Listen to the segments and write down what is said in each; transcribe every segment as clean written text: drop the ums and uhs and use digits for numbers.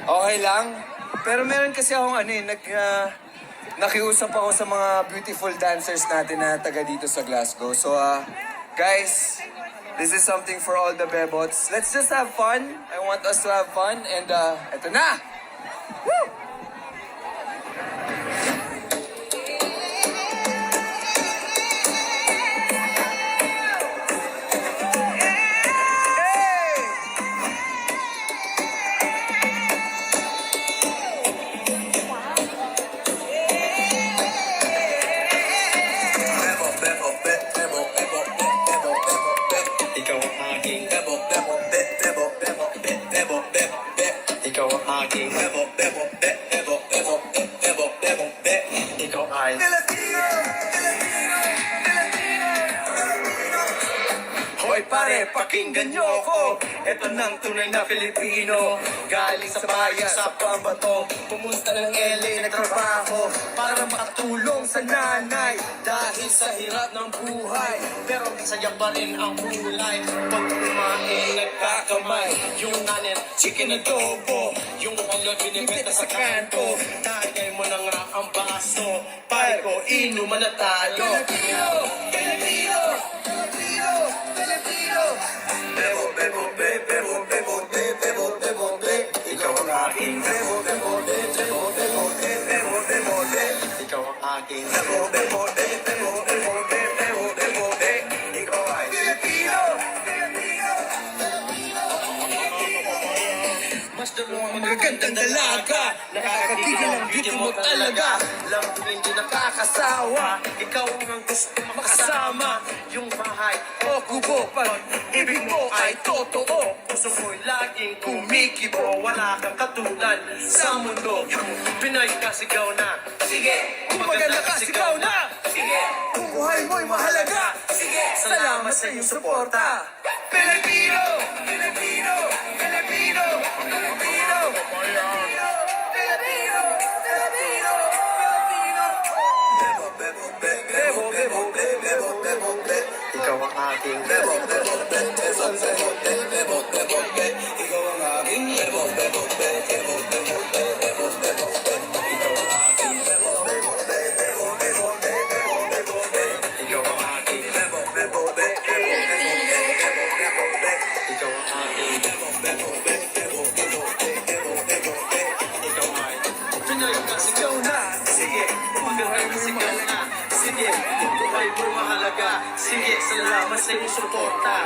Okay lang. Pero meron kasi akong nakiusap ako sa mga beautiful dancers natin na taga dito sa Glasgow. So, guys, this is something for all the bebots. Let's just have fun. I want us to have fun. And, eto na! Woo! Ikaw ang aking Ikaw ang aking Ikaw ay Hoy pare, pakinggan niyo ako. Ito nang tunay na Pilipino. Galing sa bayan sa Pambato. Pumunta ng LA, nagtrabaho para makatulong sa nanay. Dahil sa hirap ng buhay, pero masaya pa rin ang kulay. Pag kumain, nagkakamay. Yung nanin, chicken adobo. Yung ulo, binibenta sa kanto. Tagay mo na nga ang baso. Pare ko, inuman na tayo. Pilipino! Pilipino! Pilipino! Pilipino! Bebo, bebo, be, bebo, bebo, be, bebo, bebo, be. Ikaw ang aking bebo, bebo, be, bebo, bebo, be, bebo, bebo, be. Ikaw ang aking bebo, bebo, be, bebo, bebo, be, bebo, bebo, be. Ikaw ay Pilipino! Pilipino! Mas dalawang magagandang dalaga. Nakakabigil ang beauty mo talaga. Lambing hindi nakakasawa. Ikaw ang gusto makasama. Yung bahay o kubo, pag ibig mo ay totoo. Puso mo'y laging kumikibo. Wala kang katulad sa mundo. Pinay kasigaw na. Sige, maganda kasigaw na. Sige, kung buhay mo'y mahalaga. Sige, salamat sa iyong suporta. Pilipino! Pilipino! Pilipino! Pilipino! Pilipino! Pilipino! Pilipino! Bebo, bebo, be, bebo, bebo, be, bebo, bebo, be. Ikaw ang aking bebo, bebo, be, bebo, bebo, be, bebo, bebo, be. Ikaw ang aking bebo, bebo, be, bebo, bebo, be, bebo, bebo, be. Ikaw ang aking bebo, bebo, be, bebo, bebo, be, bebo, bebo, be. Ikaw ang aking bebo, bebo, be, bebo, bebo, be, bebo, bebo, be. Ikaw ang aking bebo, bebo, be, bebo, bebo, be, bebo, bebo, be. Ikaw ay Pinoy kasigaw na. Sige, magahay mo sigaw na. Sige, kung buhay mo mahalaga. Sige, salamat sa iyong suporta.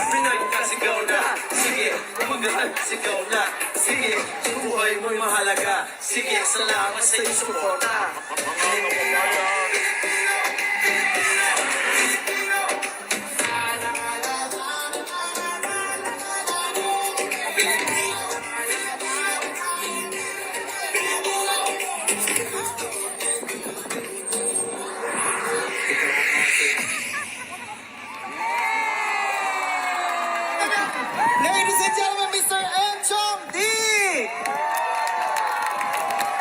Pinoy kasigaw na. Sige, magahay mo sigaw na. Sige, kung buhay mo mahalaga. Sige, salamat sa iyong suporta.